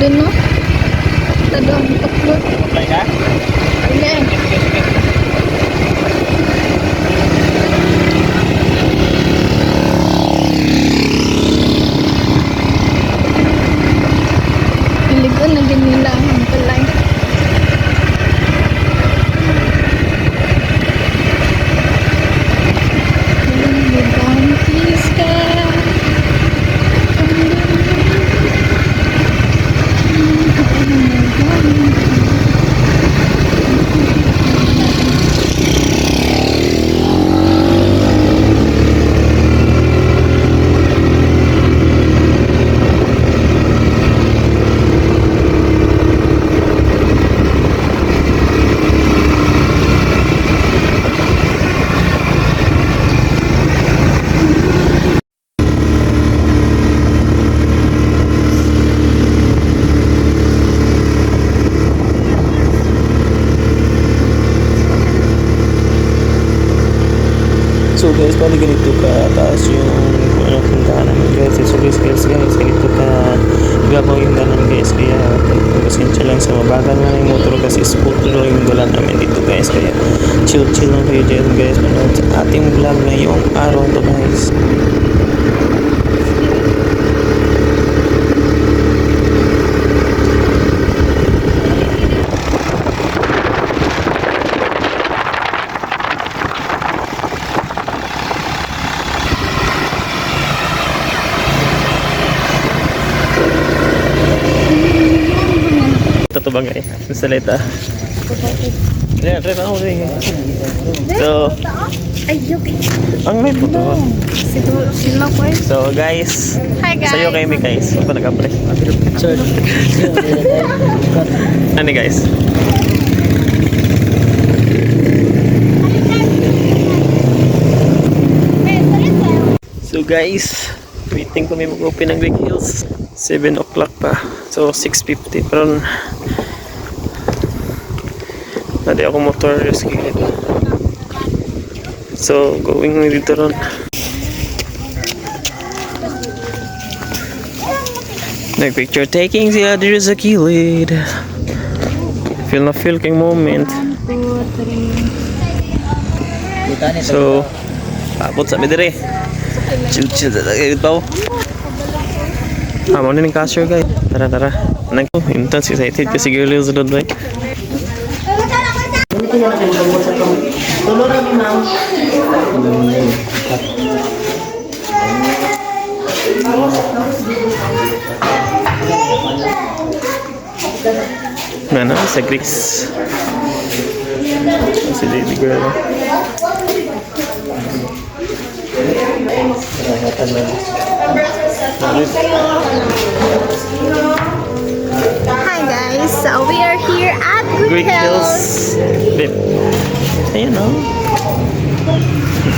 doon, no? Tagang tatlo. Apply ka? Ayan. Piligan na ganila ang palay. Buntis ka. So guys, bali ganito ka taas yung ano tindahan namin guys. So guys, ganito ka gabaw yung danan guys. Kaya pasensya lang sa mabagal na yung motor kasi scooter lang yung dala namin dito guys. Kaya chill lang kayo dyan guys. Manood sa ating vlog ngayong araw to guys. Ito ba nga sa salita? So, ang may puto. Sila ko eh. So guys, Hi guys. sa'yo kami guys. Ako nag-apply. Ano guys? So guys, waiting kami mag-open ng Greek Hills. 7 o'clock pa. So 6:50. Pero nadi ako motor rescue dito. So going dito ron. Nag-picture taking si Adri sa kilid. Feel na feel kang moment. 1, 2, 3. So, paabot sa midire. Chill sa tagay ito. Mo na ng cashier guys. Tara. Intense excited kasi girl is not right. Tulong kami, ma'am. Mana sa Greeks. Si baby girl. Hi guys, so we are here at Greek Hills. Babe. Ayan o.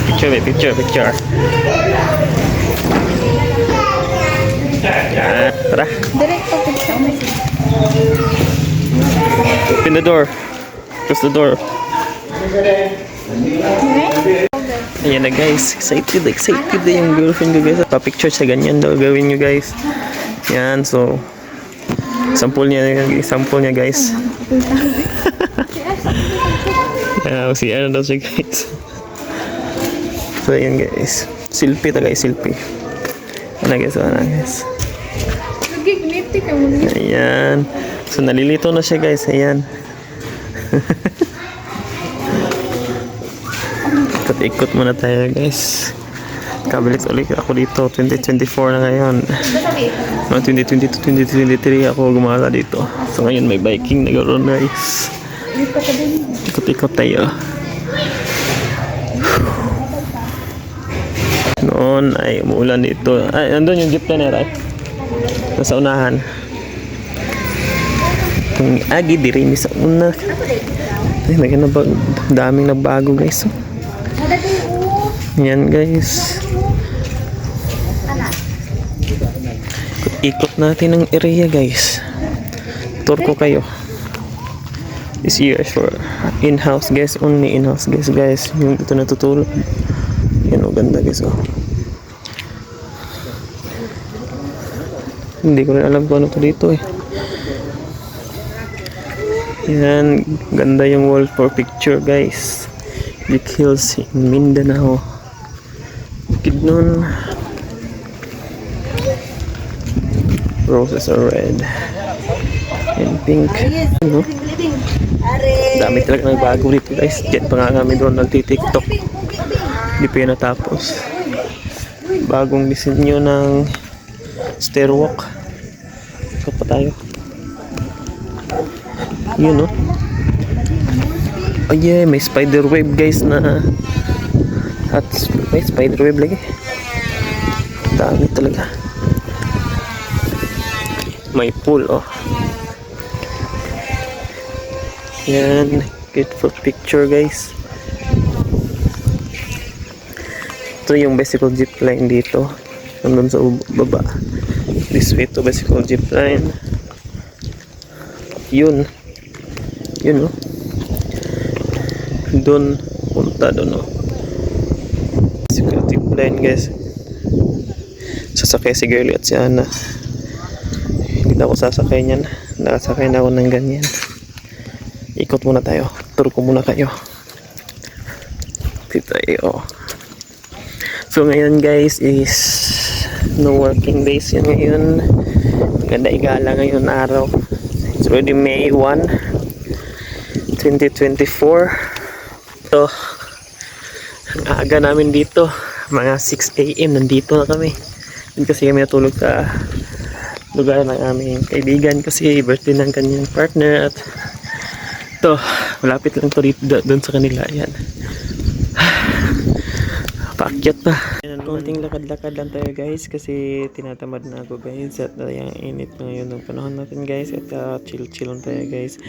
Picture babe, picture. Tara. Direct to picture mo. Open the door. Close the door. Ayan na guys. Excited na yung girlfriend ko guys. Pa-picture sa ganyan daw gawin nyo guys. Yan, so sample niya guys. Si ano daw siya guys. So ayan guys. Selfie. Ano guys. Ayan. So nalilito na siya guys. Ayan. Ikot muna tayo guys. Kabalik ulit ako dito. 2024 na ngayon. Mga 2022, 2023 ako gumala dito. So ngayon may biking na gano'n guys. Ikot tayo. Noon ay umuulan dito. Ay, nandun yung jeep na right? Nasa unahan. Kung agi diri sa una. Ay, daming nagbago guys. Yan guys. Ikot natin ang area guys. Tour ko kayo. This year is for in-house guys. Only in-house guys. Yung ito natutulog. Yan o ganda guys oh. Hindi ko rin alam kung ano to dito eh. Yan, ganda yung wall for picture guys. Big Hills in Mindanao. Kidnon. Roses are red and pink. Ano? Dami talaga nagbago dito guys. Diyan pa nga kami doon nagti-tiktok. Hindi pa yun natapos. Bagong disenyo ng stairwalk. Ito pa tayo. Yun, no? Oh yeah, may spider web guys na at may spider web lagi. Dami talaga. May pool, oh. Yan, good for picture guys. Ito yung bicycle zip line dito. Nandun sa baba. This way to bicycle zip line. Yun. Yun, oh. Doon, punta doon, oh. Bicycle zip line guys. Sasakay si Girlie at si Ana. Hindi na ako sasakay niyan. Nakasakay na ako ng ganyan. Ikot muna tayo. Tour ko muna kayo. Dito tayo. So ngayon guys is no working days yan ngayon. Ganda igala ngayon araw. It's already May 1, 2024. So ang aga namin dito. Mga 6 AM nandito na kami. Kasi kami natulog sa lugar ng aming kaibigan kasi birthday ng kanyang partner at ito, malapit lang to dito doon sa kanila. Ayan. Paakyat pa. Konting lakad-lakad lang tayo guys kasi tinatamad na ako guys at yung init na ngayon ng panahon natin guys at chill-chill lang tayo guys.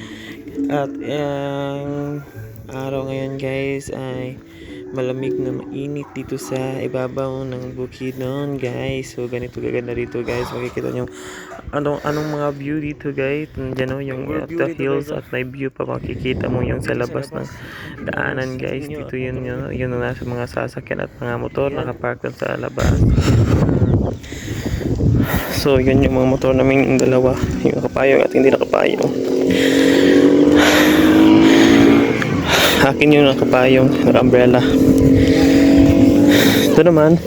At ang araw ngayon guys ay malamig na mainit dito sa ibabaw ng Bukidnon guys. So ganito gaganda dito guys. Makikita nyo anong mga view dito guys. Nandiyan o yung at the hills at may view pa makikita mo yung sa labas ng daanan guys. Dito yun yung nasa mga sasakyan at mga motor nakapark doon sa labas. So yun yung mga motor namin dalawa. Yung nakapayong at hindi nakapayong. Akin yung nakapayong umbrella. Ito naman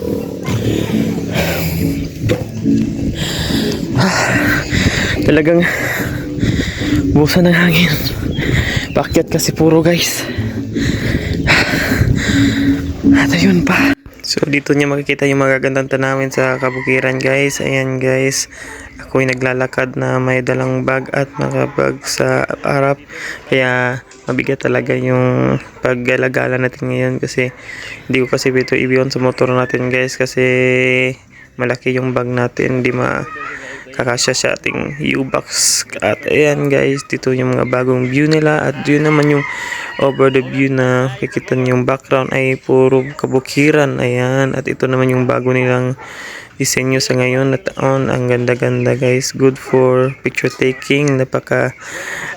talagang busa ng hangin. Pakyat kasi puro guys. At ayun pa. So dito niya makikita yung magagandang tanawin sa kabukiran guys. Ayan guys. Ako'y naglalakad na may dalang bag at nakabag sa harap. Kaya mabigat talaga yung paggalagala natin ngayon kasi hindi ko kasi ito ibiyon sa motor natin guys kasi malaki yung bag natin. Hindi makakasya sa ating U-box. At ayan guys, dito yung mga bagong view nila at yun naman yung over the view na kikita yung background ay puro kabukiran. Ayan, at ito naman yung bago nilang disenyo sa ngayon na taon. Ang ganda-ganda guys, good for picture taking, napaka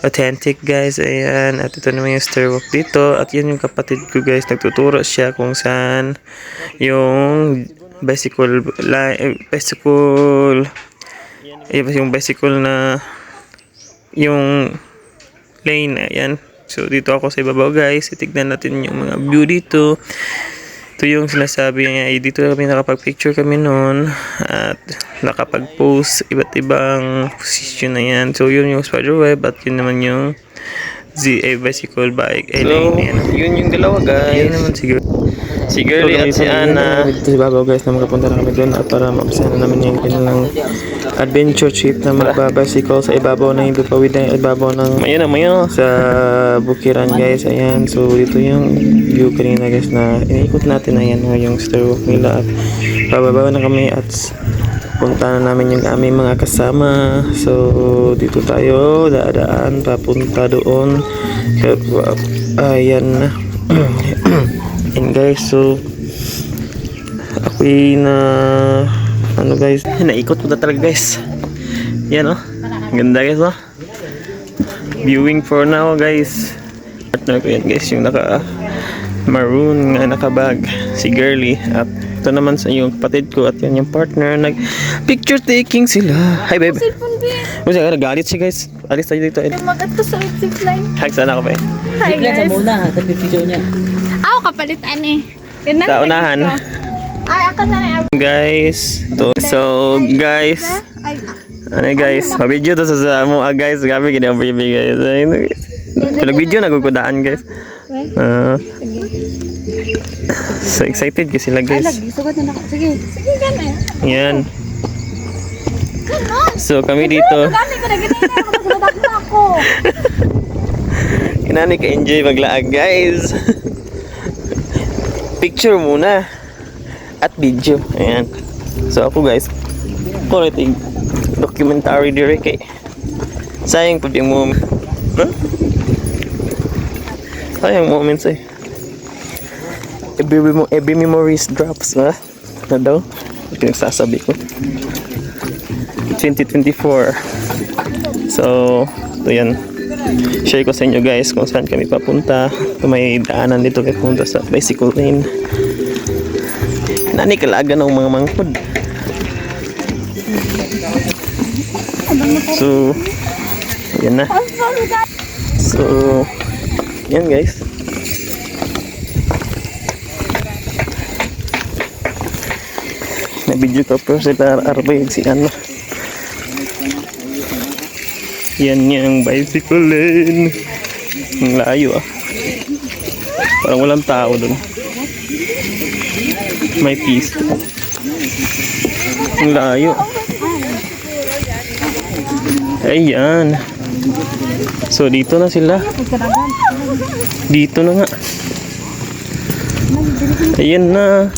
authentic guys. Ayan, at ito naman yung stairwalk dito at yan yung kapatid ko guys, nagtuturo siya kung saan yung bicycle na yung lane. Ayan, so dito ako sa ibabaw guys, itignan natin yung mga view dito. Ito yung sinasabi niya, dito kami nakapag-picture kami noon at nakapag-post iba't ibang position na yan. So yun yung spider web at yun naman yung bicycle bike. So yun yung dalawa guys. Yun naman si Girlie at si Ana. Dito si Babaw guys na makapunta na kami doon at para mapasana namin yung kanilang adventure trip na magbabicycle sa ibabaw na ipapawid na ibabaw ng mayan sa bukiran guys. Ayan, so dito yung view kanina guys na iniikot natin. Ayan yung stairwalk nila at bababa na kami at punta na namin yung aming mga kasama. So dito tayo dadaan papunta doon. Ayan. And guys, so ako'y guys, naikot po na talaga guys. Yan oh, ganda guys oh. Viewing for now guys. Partner ko yan guys, yung naka maroon nga nakabag si Girlie at Ito naman sa yung kapatid ko at yan yung partner. Nag-picture taking sila. Hi, babe. Cellphone ba? Kasi nagalit siya, guys. Alis tayo dito. Mag-ato sa zipline. Hi, sana ka, babe. Hi Zipline sa guys. muna, tapi picture niya. Ako kapalitan eh. Yun na, Sa unahan. Ay, ako na na. Guys. So, guys. Ay, Ano guys? Mabidyo to sa mo, guys. Gabi, kinababy, guys. Nag-video, nagugudaan, guys. So excited kasi sila, guys. sugat na ako. Sige. Sige, gano'n. Yan. Ganon. So kami dito. Gano'n ko na ganyan. Nagsulat na ako. Kinani ka-enjoy maglaag, guys. Picture muna. At video. Ayan. So ako, guys. Quality documentary dire kay. Sayang po yung moment. Huh? Sayang moments eh. Every memories drops, ha? Na daw? Ito yung sasabi ko. 2024. So, ito yan. Share ko sa inyo, guys, kung saan kami papunta. Ito may daanan dito kay punta sa bicycle lane. Nani kalaga ng mga mangkod. So, yan na. So, yan, guys. Na-video ko pero sila arbay si ano. Yan yung bicycle lane. Ang layo ah. Parang walang tao dun. May pista. Ang layo. Ayan. So dito na sila. Dito na nga. Ayan na.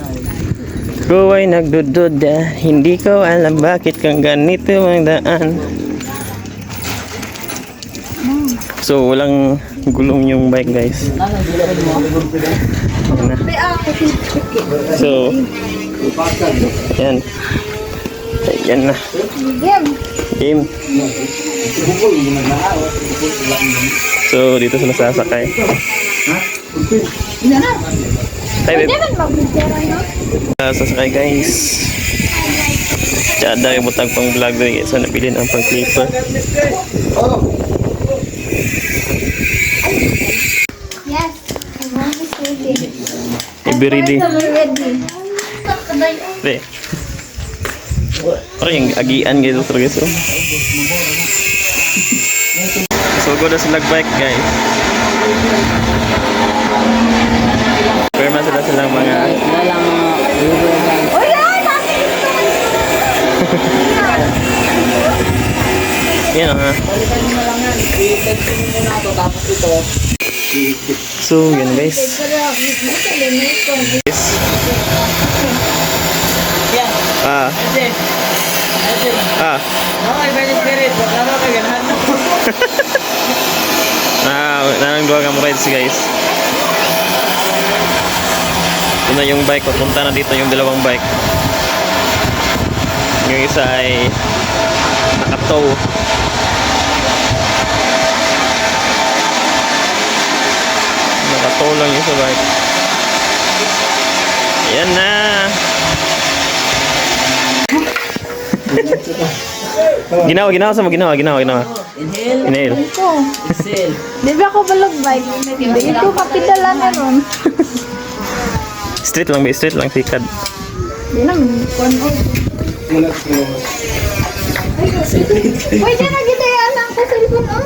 Ko ay nagdududa. Hindi ko alam bakit kang ganito ang daan. So walang gulong yung bike, guys. Ayan na. So ayan. Ayan na. Game. So dito sila sasakay. Hi, babe. Sasakay, guys. Tsada yung butang pang vlog doon. So nabilin ang pang clipper. Yes. I want this ready. Be ready. Ready. Be. Parang yung agian gitu terus guys. So go na sila bike, guys. Perma silang mga Oh yeah, yan ha. So yan, guys. Ah. Ah. Nanang dua kang rides, guys. Ito na yung bike. Papunta na dito yung dalawang bike. Yung isa ay nakatow. Nakatow lang yung sa bike. Ayan na. Ginawa sa mo, ginawa. Inhale. Di ba ako balog bike? Hindi ito kapitala na ron. Straight lang, sikad. Di naman. Pwede na kita yung anak ko sa cellphone, oh.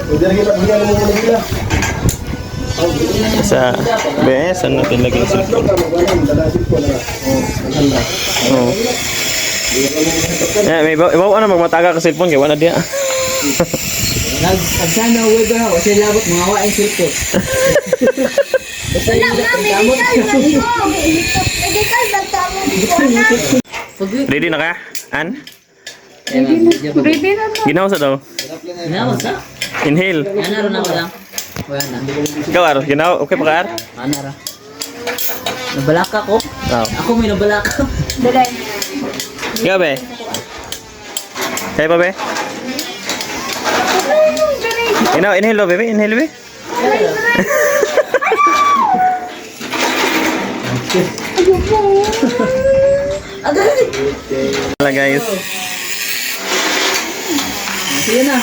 Sa BS, ano natin yung cellphone? Oo. May ibaw na magmataga ka cellphone, kaya wala diya. Nagsana weather ha, kasi labot mga waing silpot. Basta yung damot. Ready na ka? An? Ready na to. Ginawa sa daw? Ginawa sa? Inhale. Ano rin ako lang? Wala na. Ikaw, Ar? Ginawa? Okay pa ka, Ar? Ano ra? Nabalaka ko? Oo. Ako may nabalaka. Dalay. Ikaw, be? Kaya pa, be? Inhale, bebe. Inhale, be. Wala guys. Sige na.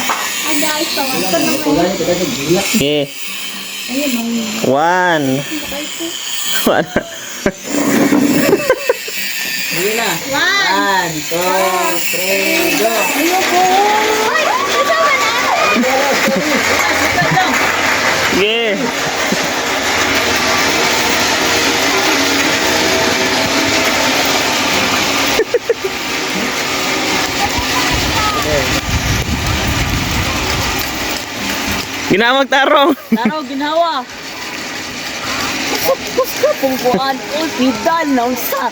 Hi guys, tawag ko na Wala niya kita sa gilak. Okay. Ayun, ang 1. Sige na. 1, 2, 3, go. ayoko. Ay, kasama na. Sige. Ginamag tarong. Taro, ginawa. Gusto pong kuhaan ko, pidal na unsa.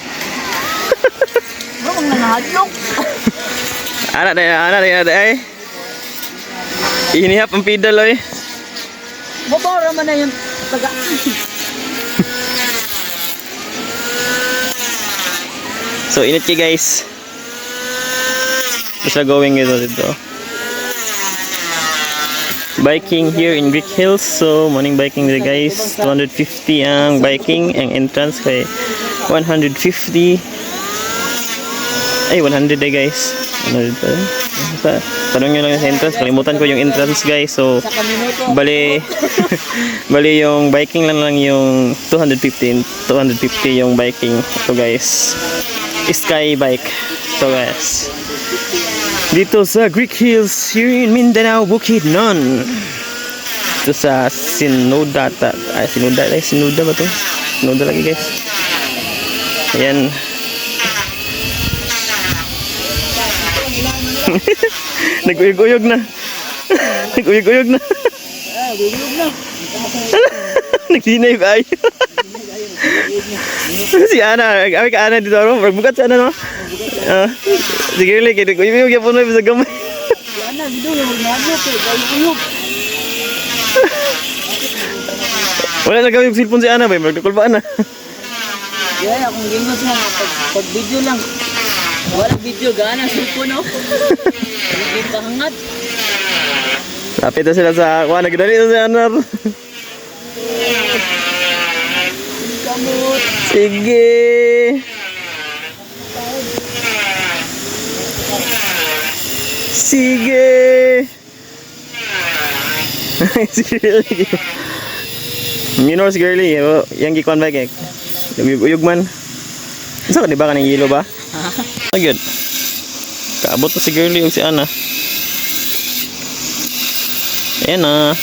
Bro, ang nanghadlok. Anak day. Inihap ang pedal oy. Babara man na yung taga. So init ki guys. Basta going dito. Biking here in Greek Hills. So morning biking dito guys. 250 ang biking, ang entrance kay 150. Ay 100 day guys. 100 pa. Tanong nyo lang sa entrance. Kalimutan ko yung entrance guys. So Sa kaminuto. bali bali yung biking lang yung 250 yung biking. So guys, sky bike to guys dito sa Greek Hills here in Mindanao, Bukidnon. Ito sa Sinoda Sinoda ba to? Sinoda lagi guys. Ayan. Nag-uyog-uyog na. Nag-uyog-uyog na. Nagsinay ba ay? Si Ana, kami ka Ana dito aro, magbukat si Ana no? Sige ulit, nag-uyog yung puno sa gamay. Ana, dito yung nanghadlok eh. Gayuyog. Wala na kami yung cellphone si Ana ba, magkakulbaan na. Kaya akong gingot nga, pag video lang. Walang video, gana, suko no? Hindi pahangat. Lapit na sila sa kuha, nagdali na si Ana. Kamot. Sige. Sige. Sige lagi. Minor si girly, yang gikuan ba kay? Uyog man. Sa di ba kanang yelo ba? Agad. Kaabot pa si girly yung si Ana. Ayan na.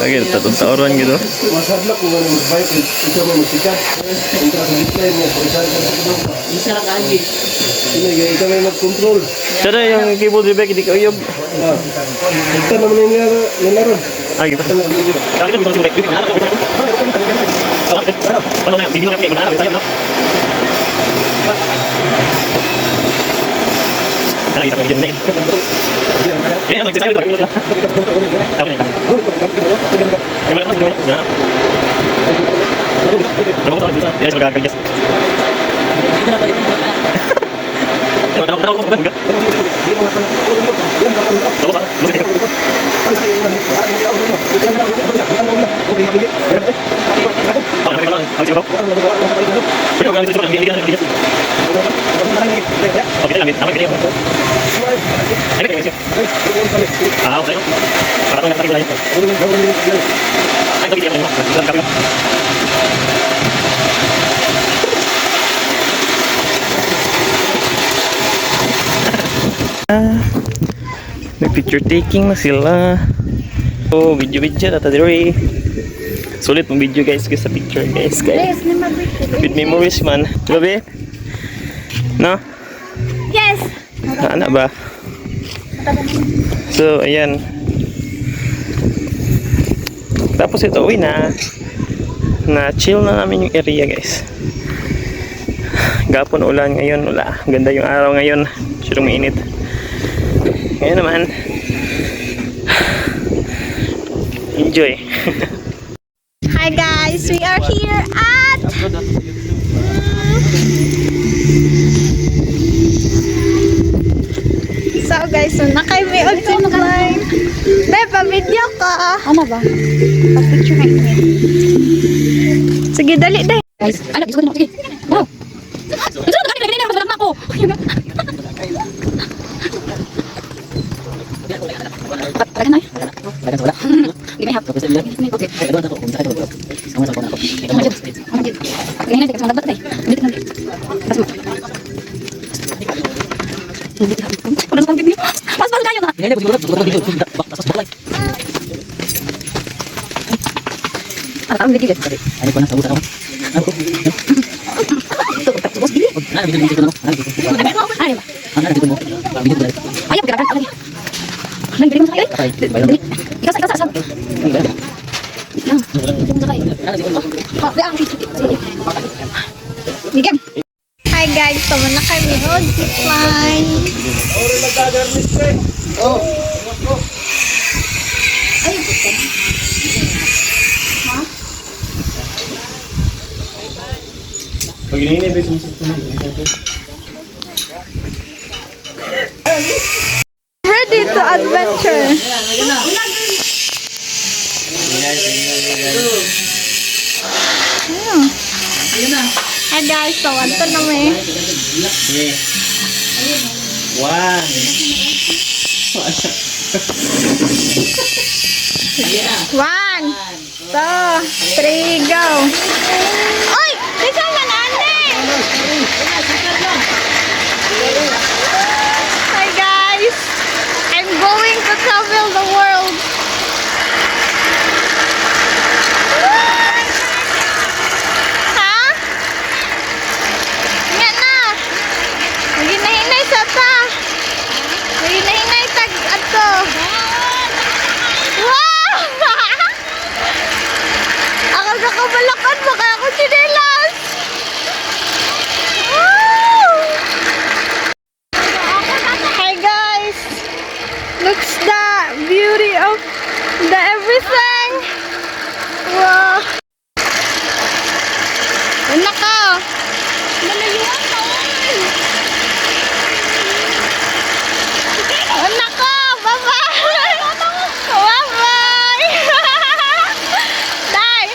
Lagi, tatong taoran gitu. Masadla ko nga mag-bike, ikaw may magsikat. Kontra sa gitna mo, pagkasalit ka sa kudong. Isa lang kaagi. Ikaw may mag-control. Sada yung keyboard di ba hindi ka uyog. Ito naman yung nilaro. Ah, gitu. Kami kan bisa sulit. Ano na, video na kayo na tayo no. Ay, kita video na. Eh, ano kita tayo. Apa ni? Gimana mas gimana? Ya. Kamu tahu bisa? Ya, sudah kerja. Tahu enggak? Tahu tak? Nag-picture taking na sila. Oh, video-video na tadiri. Sulit mong video guys sa picture guys. Yes, ni mag-video. With memories man. Grabe. No? Yes. Anak ba? So, ayan. Tapos ito, uwi na. Na-chill na namin yung area guys. Gapon ulan ngayon. Wala. Ganda yung araw ngayon. Masyadong mainit. Ngayon naman. Enjoy. Hi guys, we are here at So guys, so nakay may ultimate line. Beba, video ka. Ano ba? Pag-picture na ito. Sige, dali, dali. Guys, ano? Gusto ko na. Sige. Wow. Gusto ko na. Kanina ako. Wala ako. Talaga na. Hindi may hap. Okay. Kanina, tika sa mga dapat eh. Hindi tika na. Mas kayo na. Ano ang ligid? Ano pa na sa utak ako? Ano ko? Tapos dito. Ano dito dito no? Ano dito? Ano ba? Ano dito mo? Dito dito. Ayaw ka kan. Nang dito mo sa kayo. Ikaw sa sa. Hi guys, tama na kami road zipline. Pag iniinip, sumusok ko Ready to adventure. Hi guys, tawad to namin. One. One, two, three, go. Oy! Bisa man, ane! Hi guys! I'm going to travel the world. Ha? Nga na! Maginahinay sa ta! Maginahinay tag ato! Wow! Ako nakabalakan mo kaya ako sinilas! Wow! Hi guys! Looks the beauty of the everything! Wow! Una ka! Malayuan ka! Una ka! Bye-bye! Bye-bye! Day!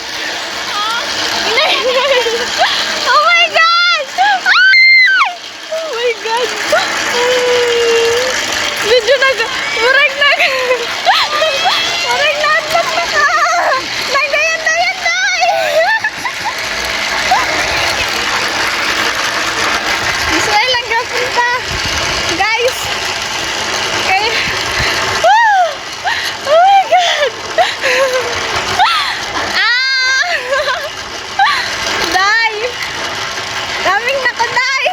Oh my God! Ay! Oh my God! Medyo murag nagpag na ka! Nagdayan, day! Gusto ay lang gapunta. Guys! Okay. Woo! Oh my God! Ah! Day! Daming nakaday!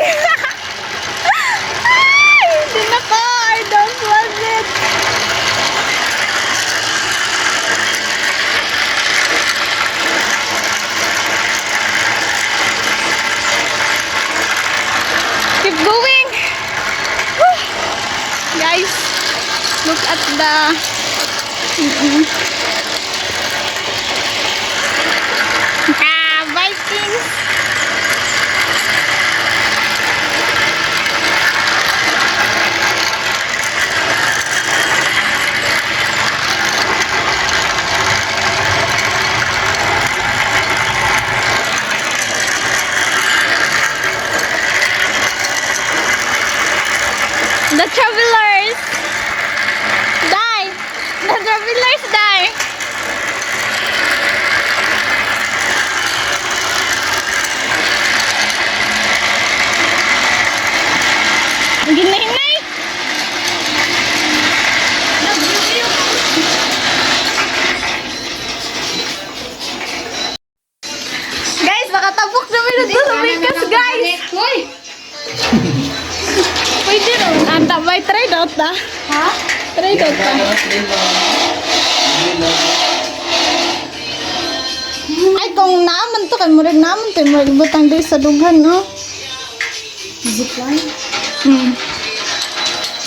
Ay! Hindi na ko! I don't want it! Keep going! Woo! Guys, look at the Vikings. The travelers die. The travelers die. Ginahinay. Guys, makatapok namin ito sa Wikas, guys. Hoy! Pwede rin. Anta, may trade out na. Ha? Trade out na. Ay, kung naman to, kay murag naman to, murag butang din sa dughan, no? Zipline?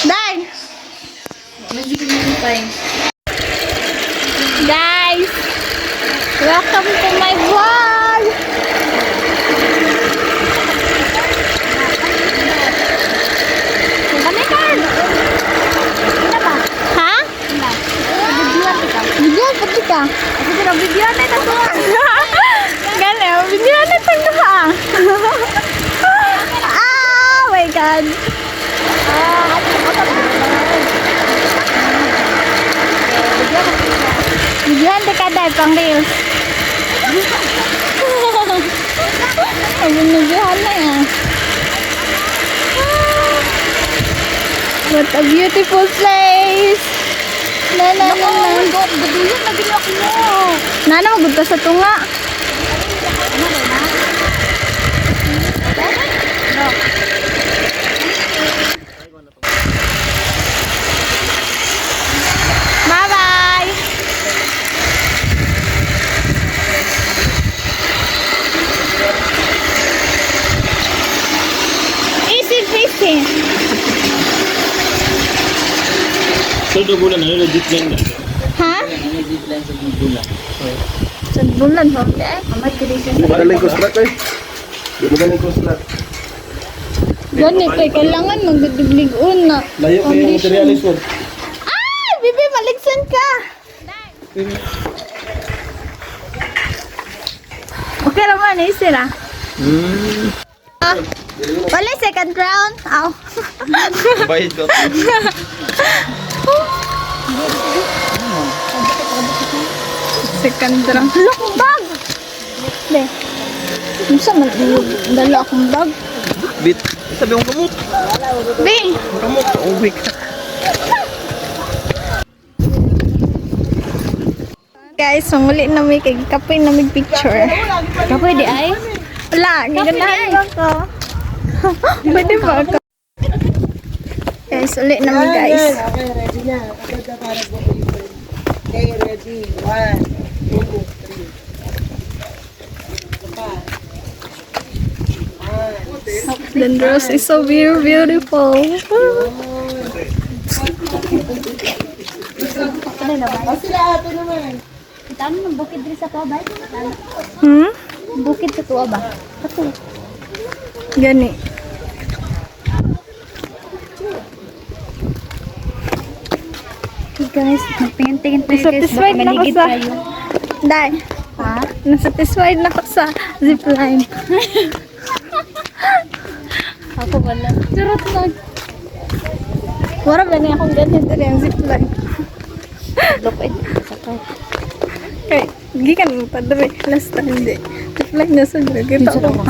Day! Guys! Welcome to my vlog! Ha? Video? God. Bigyan di ka dahil pang reels. Ayun, nagyuhan na yan. What a beautiful place. Na na na na. Gadulong lagi ako mo. Nana, magod ka sa tunga. Bye-bye. Easy fishing. So, bulan na legit lang na. Ha? Ano yung deadline sa bulan? Sa bulan ba? Amat Magaling ko slat eh. Magaling ko slat. Ganit kay kailangan magdudublig-un na. Layo ko yung materialis mo. Ah! Bibi, maligsan ka! Okay naman, eh, sira. Wala second round. Ow. Bayad ko. Second round. Look, bag! Be. Masa man dala akong bag? Bit. Sabi mong kamot. Be! Kamot. Uwi ka. Guys, manguli na may kay kapoy na may picture. Kapoy di ay. Wala, gigandahan mo ako. Pwede ba ako? Guys, ulit naman guys. Okay, ready na. Kapag ka para po Okay, ready. 1, 2, 3. The rose is so very beautiful. Sila ato naman. Tama ng bukid diri sa tuwa ba? Hmm? Bukid sa tuwa ba? Kato. Gani. Okay guys, magtingin-tingin tayo guys. Satisfied Baka na ako maligid sa... tayo. Dai. Ha? Nasatisfied na ako sa zipline. Ako wala. Charot lang. Wala ba na akong ganyan din yung zipline. Lupit. Sakay. Kay, gikan mo pa dali. Last time hindi. Zipline na sa drag. Ito Sa ako.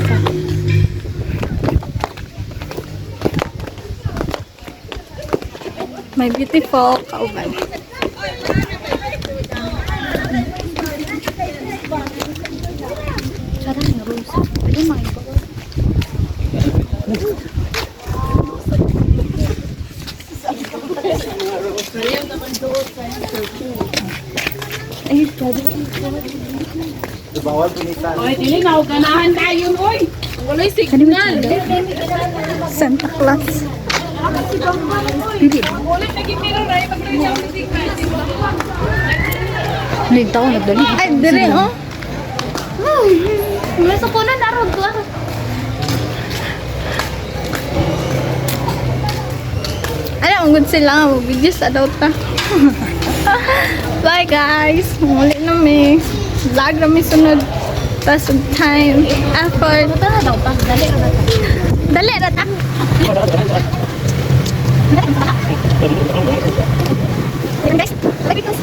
My beautiful kauban. Sarang nga rose. Pwede mga iba. Ay, grabe. Santa Claus. Nalita ko, nagdali. Ay, dire oh. May sukunan na ron to. Ano, ang good sila nga mag-video sa daw ta. Bye guys. Muli na may vlog na may sunod. Pass of time, effort. Ito na daw pa. Dali ka na. Dali na ta. Yan guys. Lagi ko.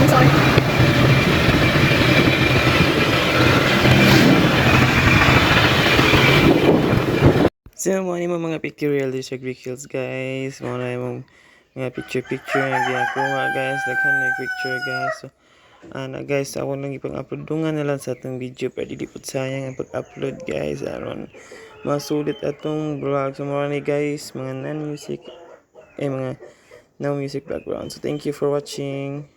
Sorry. So, mga pictorial di sa Greek Hills, guys. Mga picture-picture na giyakuha, guys. Daghan na picture, guys. So, guys, ako nang ipang-uploadungan na lang sa atong video. Pwede di po sayang ang pag-upload, guys. Aron masulit atong vlog. So, mga guys, mga non-music, mga no music background. So, thank you for watching.